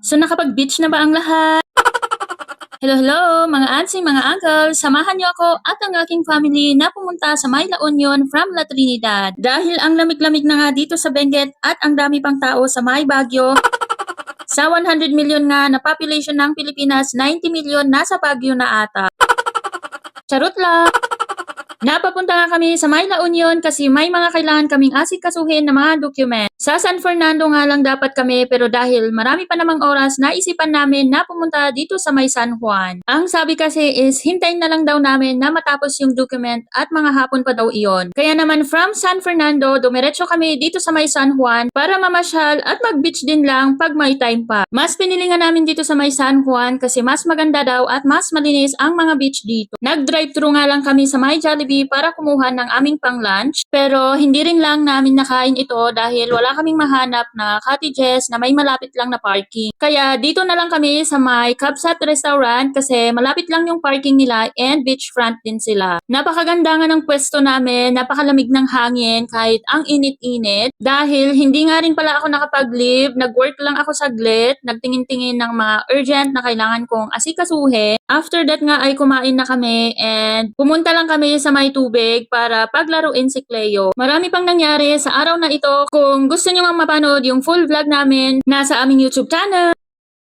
So nakapag-beach na ba ang lahat? Hello, hello mga auntie, mga uncle. Samahan niyo ako at ang aking family na pumunta sa May La Union from La Trinidad. Dahil ang lamig-lamig na nga dito sa Benguet at ang dami pang tao sa May Baguio. Sa 100 million nga na population ng Pilipinas, 90 million nasa Baguio na ata. Charot lang! Napapunta nga kami sa May La Union kasi may mga kailangan kaming asikasuhin na mga document. Sa San Fernando nga lang dapat kami pero dahil marami pa namang oras, naisipan namin na pumunta dito sa May San Juan. Ang sabi kasi is hintayin na lang daw namin na matapos yung document at mga hapon pa daw iyon. Kaya naman from San Fernando, dumiretso kami dito sa May San Juan para mamasyal at mag-beach din lang pag may time pa. Mas pinili nga namin dito sa May San Juan kasi mas maganda daw at mas malinis ang mga beach dito. Nag-drive-thru nga lang kami sa May Jollibee para kumuha ng aming pang-lunch pero hindi rin lang namin nakain ito dahil wala kaming mahanap na cottages na may malapit lang na parking. Kaya dito na lang kami sa May Kabsat Restaurant kasi malapit lang yung parking nila and beachfront din sila. Napakaganda nga ng pwesto namin, napakalamig ng hangin kahit ang init-init dahil hindi nga rin pala ako nakapag-leave, nag-work lang ako saglit, nagtingin-tingin ng mga urgent na kailangan kong asikasuhin. After that nga ay kumain na kami and pumunta lang kami sa May Tubig para paglaruin si Cleo. Marami pang nangyari sa araw na ito. Kung gusto nyo nga mapanood yung full vlog namin, nasa aming YouTube channel.